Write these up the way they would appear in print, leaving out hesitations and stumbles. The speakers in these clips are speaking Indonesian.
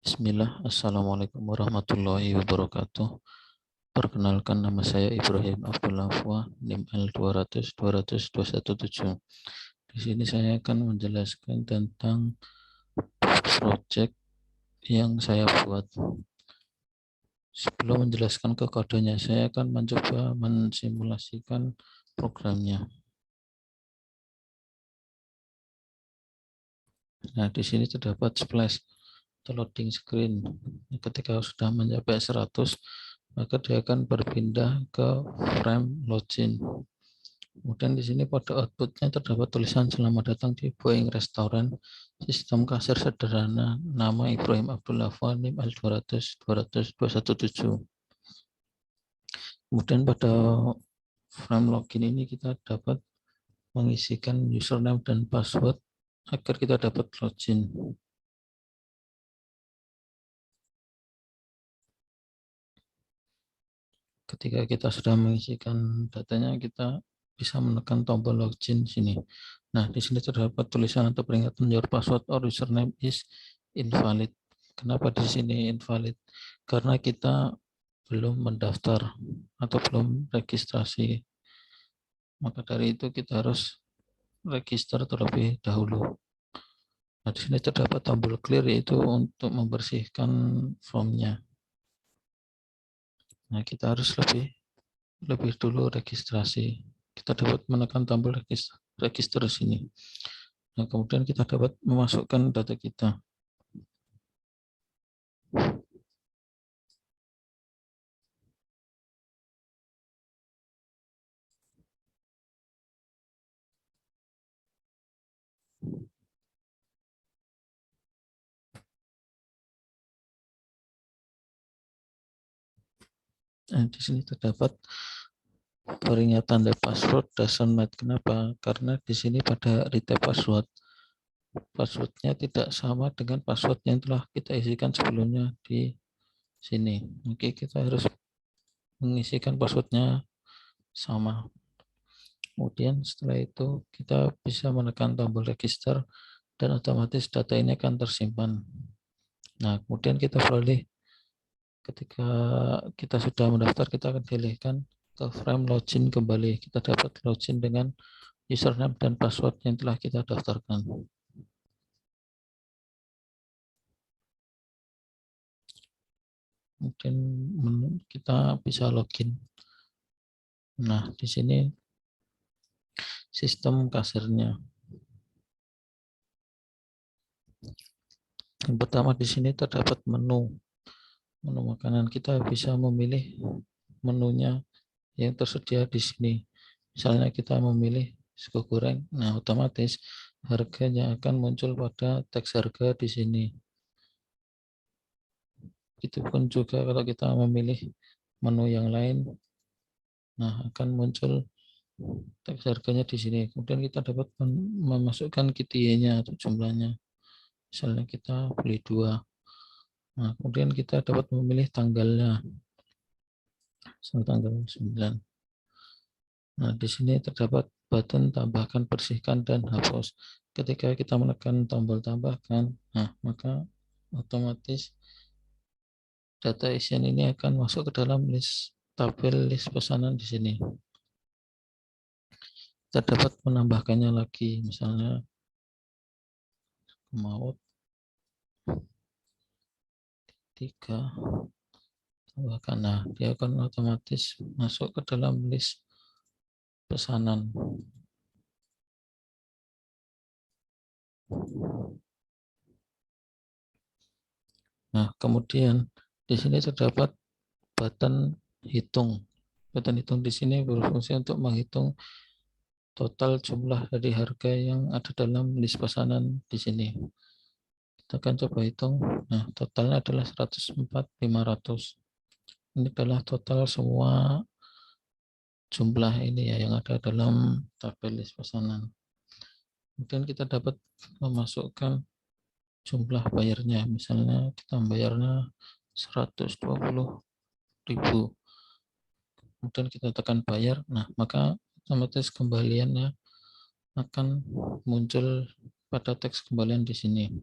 Bismillah, Assalamualaikum warahmatullahi wabarakatuh. Perkenalkan, nama saya Ibrahim Abdullah Afwa, NIM L200-200-217. Di sini saya akan menjelaskan tentang project yang saya buat. Sebelum menjelaskan ke kodenya, saya akan mencoba mensimulasikan programnya. Nah, di sini terdapat splash atau loading screen. Ketika sudah mencapai 100, maka dia akan berpindah ke frame login. Kemudian di sini pada outputnya terdapat tulisan selamat datang di Boeing Restaurant, sistem kasir sederhana, nama Ibrahim Abdullah Afwa, NIM L200-200-217. Kemudian pada frame login ini kita dapat mengisikan username dan password agar kita dapat login. Ketika kita sudah mengisikan datanya, kita bisa menekan tombol login sini. Nah, di sini terdapat tulisan atau peringatan your password or username is invalid. Kenapa di sini invalid? Karena kita belum mendaftar atau belum registrasi. Maka dari itu kita harus register terlebih dahulu. Nah, di sini terdapat tombol clear, yaitu untuk membersihkan formnya. Nah, kita harus lebih dulu registrasi. Kita dapat menekan tombol register sini. Nah, kemudian kita dapat memasukkan data kita. Nah, di sini terdapat peringatan the password doesn't match. Kenapa? Karena di sini pada retype passwordnya tidak sama dengan password yang telah kita isikan sebelumnya di sini. Oke, kita harus mengisikan passwordnya sama. Kemudian setelah itu kita bisa menekan tombol register dan otomatis data ini akan tersimpan. Nah, kemudian kita beralih, ketika kita sudah mendaftar, kita akan pilihkan ke frame login kembali. Kita dapat login dengan username dan password yang telah kita daftarkan. Kemudian kita bisa login. Nah, di sini sistem kasirnya. Yang pertama, di sini terdapat menu makanan. Kita bisa memilih menunya yang tersedia di sini. Misalnya kita memilih sego goreng, nah otomatis harganya akan muncul pada teks harga di sini. Itu pun juga kalau kita memilih menu yang lain, nah akan muncul teks harganya di sini. Kemudian kita dapat memasukkan KTY-nya atau jumlahnya. Misalnya kita beli 2. Nah, kemudian kita dapat memilih tanggalnya. Tanggal 9. Nah, di sini terdapat button tambahkan, bersihkan, dan hapus. Ketika kita menekan tombol tambahkan, nah maka otomatis data isian ini akan masuk ke dalam tabel list pesanan di sini. Kita dapat menambahkannya lagi, misalnya maut 3 tambahkan. Nah, dia akan otomatis masuk ke dalam list pesanan. Nah, kemudian di sini terdapat button hitung. Button hitung di sini berfungsi untuk menghitung total jumlah dari harga yang ada dalam list pesanan di sini. Kita akan coba hitung. Nah, totalnya adalah 104.500. Ini adalah total semua jumlah ini ya yang ada dalam tabel list pesanan. Kemudian kita dapat memasukkan jumlah bayarnya. Misalnya kita bayarnya 120.000. Kemudian kita tekan bayar. Nah, maka otomatis kembaliannya akan muncul pada teks kembalian di sini.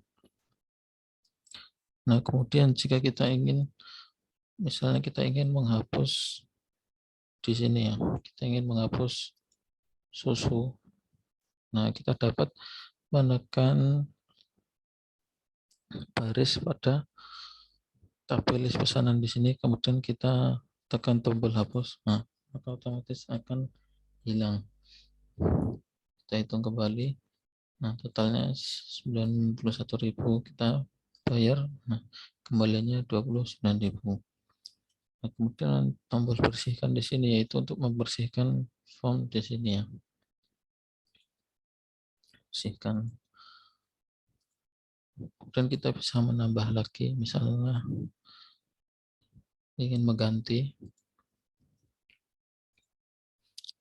Nah, kemudian jika kita ingin, misalnya kita ingin menghapus di sini ya, kita ingin menghapus susu. Nah, kita dapat menekan baris pada tabel list pesanan di sini, kemudian kita tekan tombol hapus. Nah, maka otomatis akan hilang. Kita hitung kembali. Nah, totalnya 91.000 kita bayar. Nah, kembalinya 29.000. Nah, kemudian tombol bersihkan di sini yaitu untuk membersihkan form di sini ya. Bersihkan. Kemudian kita bisa menambah lagi, misalnya ingin mengganti,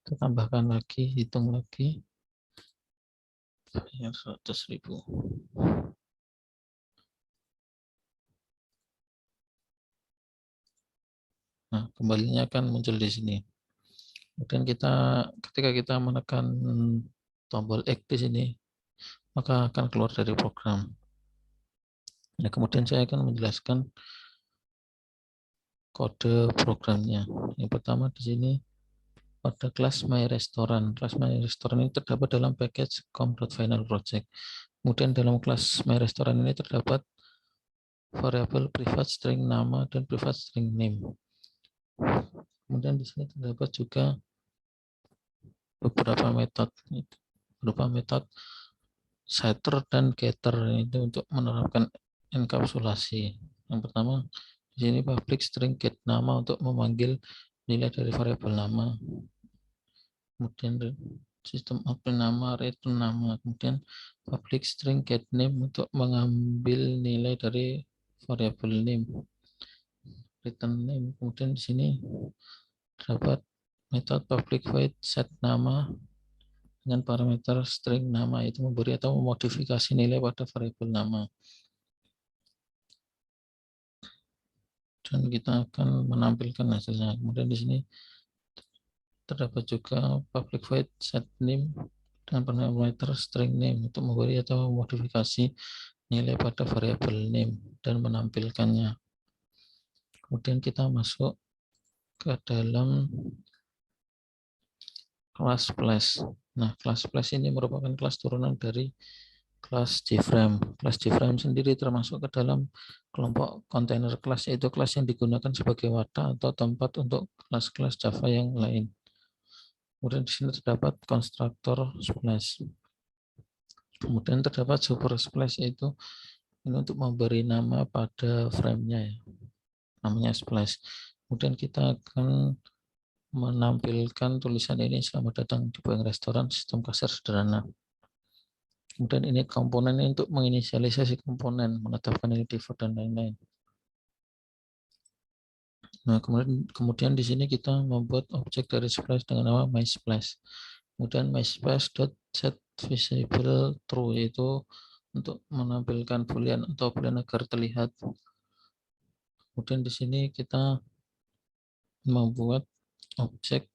kita tambahkan lagi, hitung lagi, bayar 100.000. Nah, kembalinya akan muncul di sini. Kemudian ketika kita menekan tombol X di sini, maka akan keluar dari program. Nah, kemudian saya akan menjelaskan kode programnya. Yang pertama di sini pada kelas My Restaurant. Kelas My Restaurant ini terdapat dalam package com.final project. Kemudian dalam kelas My Restaurant ini terdapat variabel private string nama dan private string name. Kemudian di sini terdapat juga beberapa metode setter dan getter, itu untuk menerapkan enkapsulasi. Yang pertama di sini public string get nama untuk memanggil nilai dari variabel nama. Kemudian sistem open nama, return nama. Kemudian public string get name untuk mengambil nilai dari variabel name, return name. Kemudian di sini terdapat metode public void set nama dengan parameter string nama, itu memberi atau memodifikasi nilai pada variabel nama. Dan kita akan menampilkan hasilnya. Kemudian di sini terdapat juga public void set name dengan parameter string name untuk memberi atau memodifikasi nilai pada variabel name dan menampilkannya. Kemudian kita masuk ke dalam kelas Flash. Nah, kelas Flash ini merupakan kelas turunan dari kelas JFrame. Kelas JFrame sendiri termasuk ke dalam kelompok kontainer kelas, yaitu kelas yang digunakan sebagai wadah atau tempat untuk kelas-kelas Java yang lain. Kemudian di sini terdapat konstruktor Splash. Kemudian terdapat super Splash, yaitu ini untuk memberi nama pada frame-nya ya. Namanya Splash. Kemudian kita akan menampilkan tulisan ini, selamat datang di Boeing Restoran, sistem kasir sederhana. Kemudian ini komponen ini untuk menginisialisasi komponen, menetapkan ini default dan lain-lain. Nah, kemudian di sini kita membuat objek dari Splash dengan nama mySplash. Kemudian mySplash.setVisible true, yaitu untuk menampilkan boolean atau boolean agar terlihat. Kemudian di sini kita membuat objek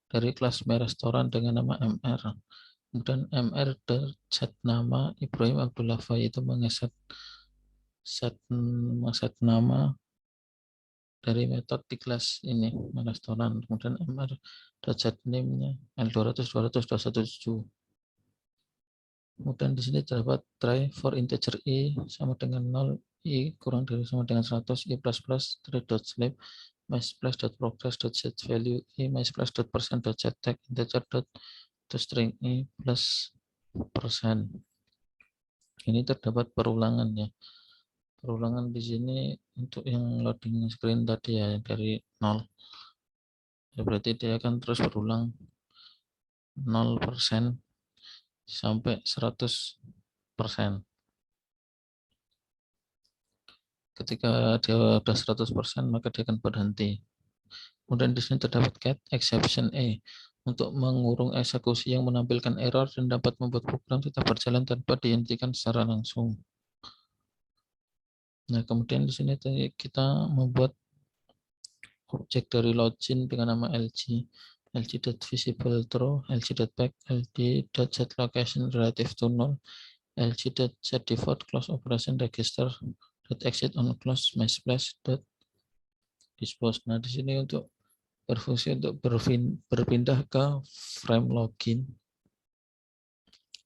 dari kelas MyRestaurant dengan nama mr. Kemudian mr set nama Ibrahim Abdullah Fai, itu mengeset nama dari metode di kelas ini MyRestaurant. Kemudian mr set name-nya L200 200 217. Kemudian di sini terdapat try for integer i sama dengan 0, i kurang dari sama dengan 100, i plus plus try.sleep mysplash.progress.setValue i mysplash.percent.setTag integer.toString i plus persen. Ini terdapat perulangan ya. Perulangan di sini untuk yang loading screen tadi ya, dari 0. Ya, berarti dia akan terus berulang 0% sampai 100%. Ketika dia sudah 100%, maka dia akan berhenti. Kemudian di sini terdapat get exception A untuk mengurung eksekusi yang menampilkan error dan dapat membuat program tetap berjalan tanpa dihentikan secara langsung. Nah, kemudian di sini kita membuat objek dari login dengan nama LG, lg.visible true, lg.back, lg.setLocation relative to null, lg.setDefault close operation register .exit on close my splash .dispose. Nah, di sini untuk berfungsi untuk berpindah ke frame login.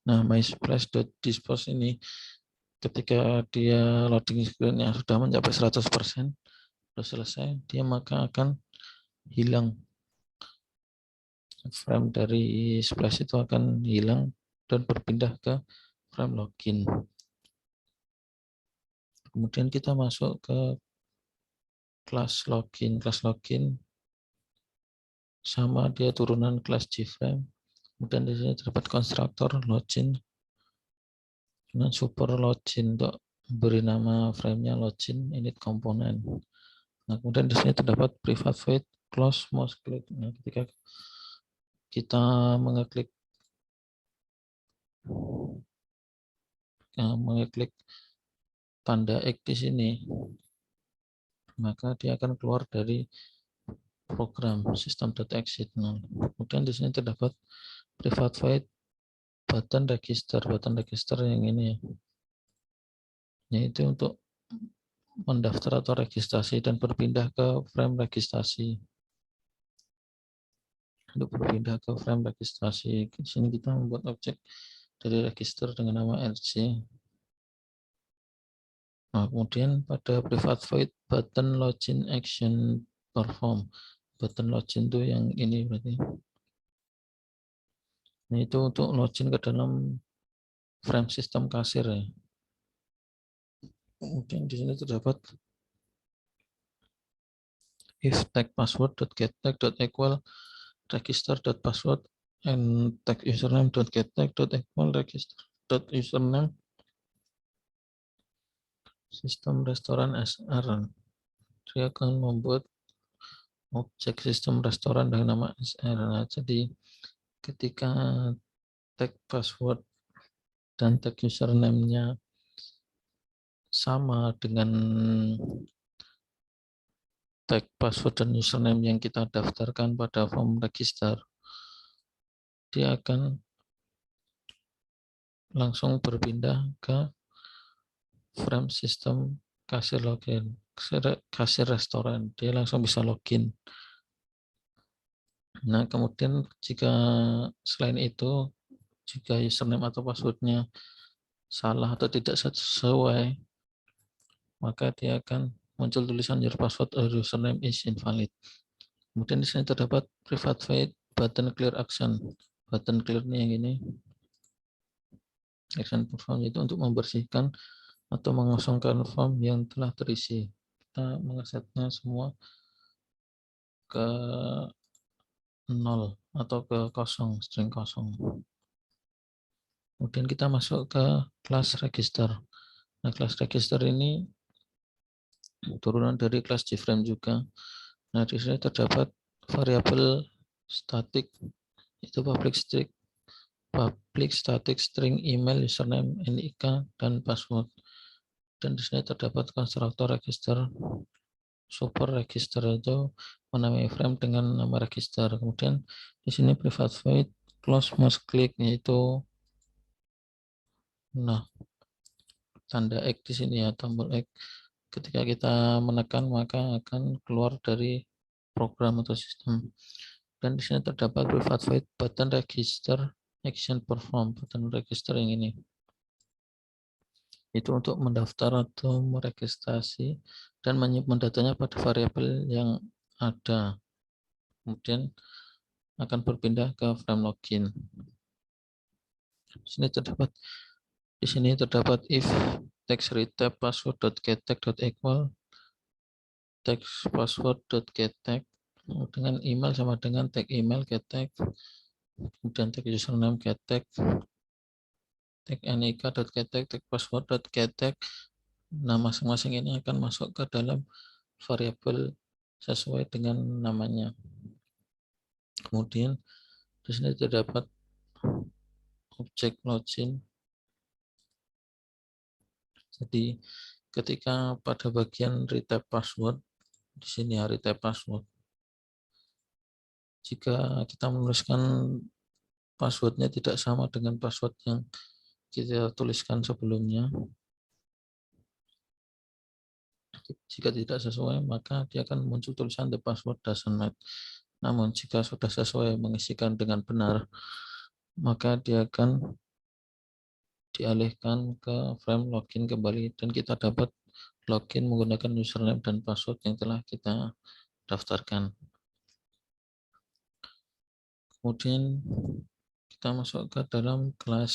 Nah, my splash.dispose ini ketika dia loading screen-nya sudah mencapai 100%, sudah selesai, dia maka akan hilang. Frame dari splash itu akan hilang dan berpindah ke frame login. Kemudian kita masuk ke kelas login. Kelas login sama dia turunan kelas gframe. Kemudian di sini terdapat konstruktor login dengan super login untuk beri nama framenya login init component. Nah, kemudian di sini terdapat private void close mouse click. Nah, ketika kita mengeklik tanda X di sini, maka dia akan keluar dari program system.exit. Nah, kemudian di sini terdapat private void button register. Button register yang ini, yaitu untuk mendaftar atau registrasi dan berpindah ke frame registrasi. Untuk berpindah ke frame registrasi, di sini kita membuat objek dari register dengan nama RC. Nah, kemudian pada private void button login action perform. Button login itu yang ini berarti. Nah, itu untuk login ke dalam frame sistem kasir ya. Kemudian di sini terdapat if tag password.getTag.equal register.password and tag username.getTag.equal register.username sistem restoran SR. Dia akan membuat objek sistem restoran dengan nama SR. Nah, jadi ketika tag password dan tag username-nya sama dengan tag password dan username yang kita daftarkan pada form register, dia akan langsung berpindah ke frame sistem kasir login, kasir restoran. Dia langsung bisa login. Nah, kemudian jika selain itu, jika username atau passwordnya salah atau tidak sesuai, maka dia akan muncul tulisan your password or username is invalid. Kemudian di sini terdapat private void button clear action. Button clear ini yang ini. Action perform itu untuk membersihkan atau mengosongkan form yang telah terisi. Kita mengesetnya semua ke 0 atau ke kosong, string kosong. Kemudian kita masuk ke kelas register. Nah, kelas register ini turunan dari kelas gframe juga. Nah, di sini terdapat variabel static itu public static string email, username, NIK, dan password. Dan di sini terdapat konstruktor register, super register itu menamai frame dengan nama register. Kemudian di sini private void close mouse click, yaitu tanda X di sini ya, tombol X. Ketika kita menekan maka akan keluar dari program atau sistem. Dan di sini terdapat private void button register action perform. Button register yang ini itu untuk mendaftar atau meregistrasi dan menyimpan datanya pada variabel yang ada. Kemudian akan berpindah ke frame login. Di sini terdapat if text retype password.getTag.equal text password.getTag dengan email sama dengan tag email getTag, kemudian tag username getTag, tag nik.getTag, tag password.getTag. Nah, masing-masing ini akan masuk ke dalam variabel sesuai dengan namanya. Kemudian di sini terdapat objek login. Jadi ketika pada bagian retype password, di sini retype password, jika kita menuliskan passwordnya tidak sama dengan password yang kita tuliskan sebelumnya, Jika tidak sesuai, maka dia akan muncul tulisan the password doesn't match. Namun jika sudah sesuai mengisikan dengan benar, maka dia akan dialihkan ke frame login kembali dan kita dapat login menggunakan username dan password yang telah kita daftarkan. Kemudian kita masuk ke dalam kelas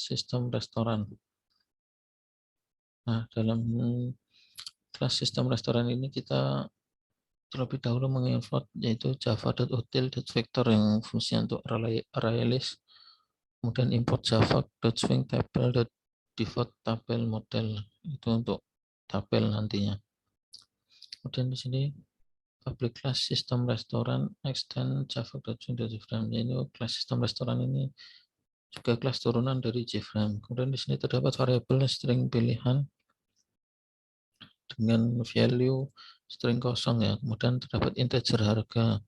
sistem restoran. Nah, dalam kelas sistem restoran ini kita terlebih dahulu mengimport yaitu java.util.vector yang fungsi untuk array list. Kemudian import java.swing_table.default tabel model itu untuk tabel nantinya. Kemudian di sini public class sistem restoran extend java.swing.jframe. Ini kelas sistem restoran ini juga kelas turunan dari JFrame. Kemudian di sini terdapat variabel string pilihan dengan value string kosong ya. Kemudian terdapat integer harga.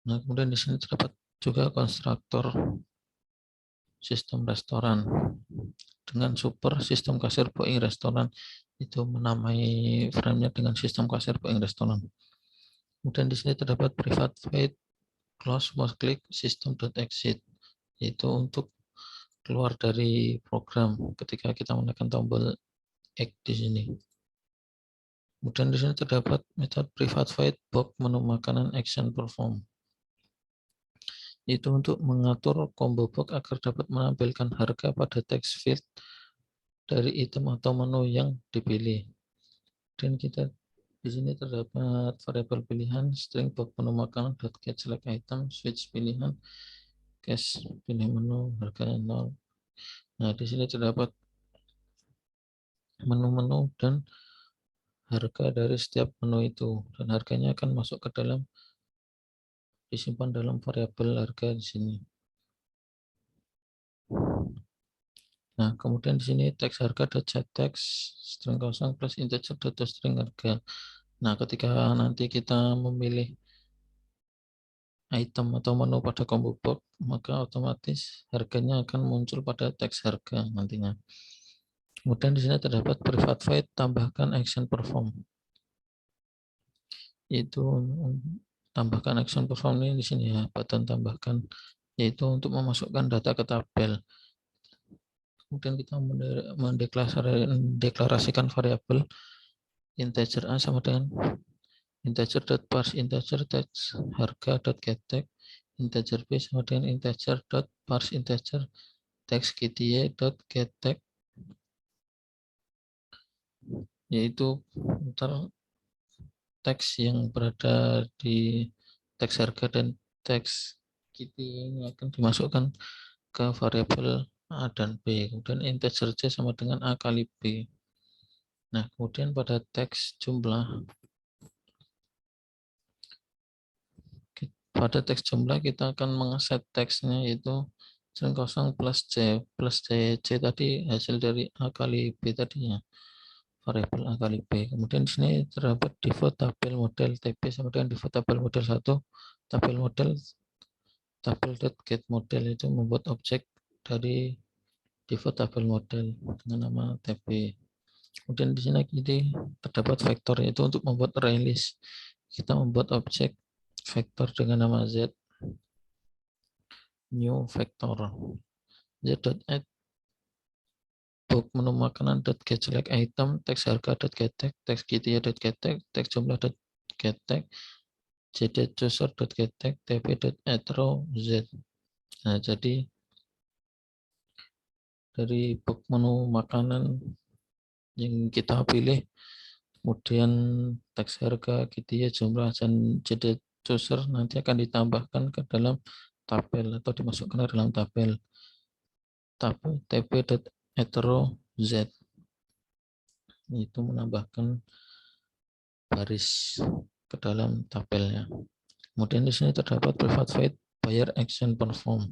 Nah, kemudian di sini terdapat juga konstruktor sistem restoran dengan super sistem kasir booking restoran, itu menamai framenya dengan sistem kasir booking restoran. Kemudian di sini terdapat private void close mouse click system.exit, yaitu untuk keluar dari program ketika kita menekan tombol X di sini. Kemudian di sini terdapat metode private void box menu makanan action perform. Itu untuk mengatur combo box agar dapat menampilkan harga pada text field dari item atau menu yang dipilih. Dan kita di sini terdapat variabel pilihan string box menu makanan get select item switch pilihan cache pilih menu harga 0. Nah, di sini terdapat menu-menu dan harga dari setiap menu itu, dan harganya akan masuk ke dalam, disimpan dalam variabel harga di sini. Nah, kemudian di sini teks harga.set text string kosong plus integer data string harga. Nah, ketika nanti kita memilih item atau menu pada combo box, maka otomatis harganya akan muncul pada teks harga nantinya. Kemudian di sini terdapat private void tambahkan action perform. Itu tambahkan action perform ini di sini ya, button tambahkan, yaitu untuk memasukkan data ke tabel. Kemudian kita mendeklarasikan variabel integer a sama dengan integer.parse integer text harga.getText, integer b sama dengan integer.parse integer text gty.getText, yaitu teks yang berada di teks harga dan teks kitty ini akan dimasukkan ke variabel A dan B. Kemudian integer C sama dengan A kali B. Nah, kemudian pada teks jumlah, kita akan mengeset teksnya yaitu string kosong plus C C tadi hasil dari A kali B tadinya, variabel A kali B. Kemudian di sini terdapat default tabel model TB sama dengan default tabel model 1, tabel model tabel.get model itu membuat objek dari default tabel model dengan nama TB. Kemudian di sini terdapat vektor, yaitu untuk membuat array list. Kita membuat objek vektor dengan nama Z, new vektor, z.add box menu makanan .get select item, teks harga .get teks gty.get teks jumlah .get jd_chooser.get tb.add row z. Nah, jadi dari box menu makanan yang kita pilih, kemudian teks harga gitu ya, jumlah dan jd_chooser nanti akan ditambahkan ke dalam tabel atau dimasukkan ke dalam tabel tb.hetero z, itu menambahkan baris ke dalam tabelnya. Kemudian di sini terdapat private void buyer action perform,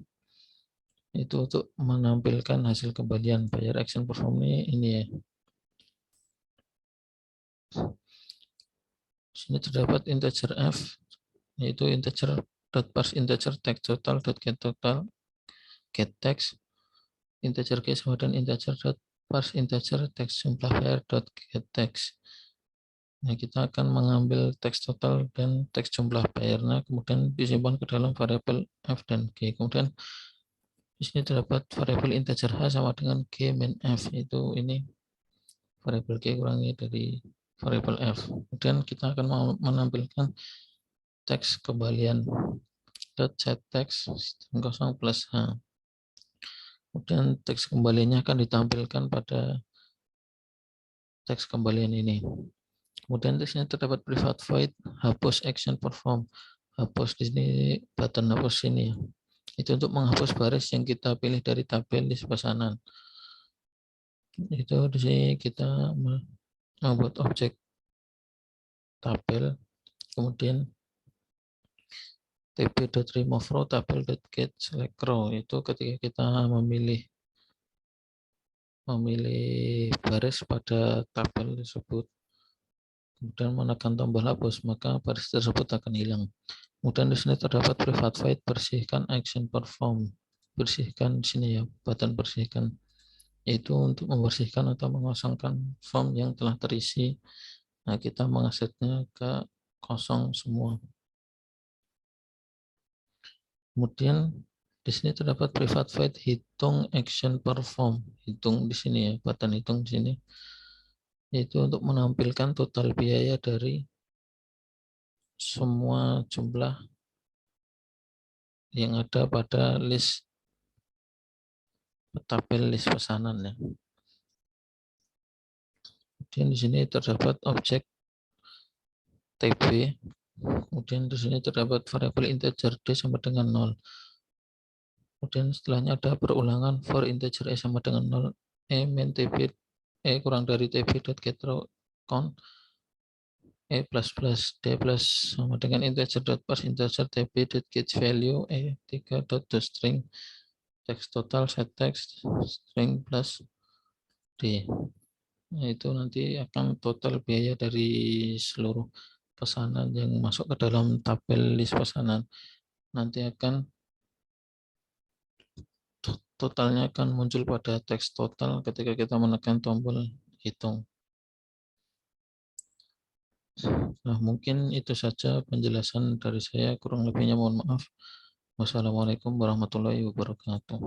itu untuk menampilkan hasil kembalian. Buyer action perform ini ya. Di sini terdapat integer f, yaitu integer .parse integer text total .get total get text, integer g sama dengan integer .parse integer text jumlah get text. Nah, kita akan mengambil teks total dan teks jumlah bayarnya, kemudian disimpan ke dalam variabel F dan G. Kemudian di sini terdapat variabel integer H sama dengan G min F. Itu ini variabel G kurangi dari variabel F. Kemudian kita akan menampilkan teks kembalian dot set text kosong plus H. Kemudian teks kembaliannya akan ditampilkan pada teks kembalian ini. Kemudian di sini terdapat private void hapus action perform. Hapus di sini button hapus ini. Itu untuk menghapus baris yang kita pilih dari tabel list pesanan. Itu di sini kita membuat objek tabel, kemudian tb.remove row tabel.get select row. Itu ketika kita memilih baris pada tabel tersebut, kemudian menekan tombol hapus, maka baris tersebut akan hilang. Kemudian di sini terdapat private void bersihkan action perform. Bersihkan di sini ya, button bersihkan, yaitu untuk membersihkan atau mengosongkan form yang telah terisi. Nah, kita mengasetnya ke kosong semua. Kemudian di sini terdapat private void hitung action perform. Hitung di sini ya, button hitung di sini, yaitu untuk menampilkan total biaya dari semua jumlah yang ada pada list tabel list pesanan ya. Kemudian di sini terdapat objek TB. Kemudian di sini terdapat variabel integer D sama dengan 0. Kemudian setelahnya ada perulangan for integer E sama dengan 0. E min TB E kurang dari TB.getRow count E plus plus D plus sama dengan integer dot parse integer TB.get value E 3.toString text total set text string plus D. Nah, itu nanti akan total biaya dari seluruh pesanan yang masuk ke dalam tabel list pesanan. Nanti akan totalnya akan muncul pada teks total ketika kita menekan tombol hitung. Nah, mungkin itu saja penjelasan dari saya, kurang lebihnya mohon maaf. Wassalamualaikum warahmatullahi wabarakatuh.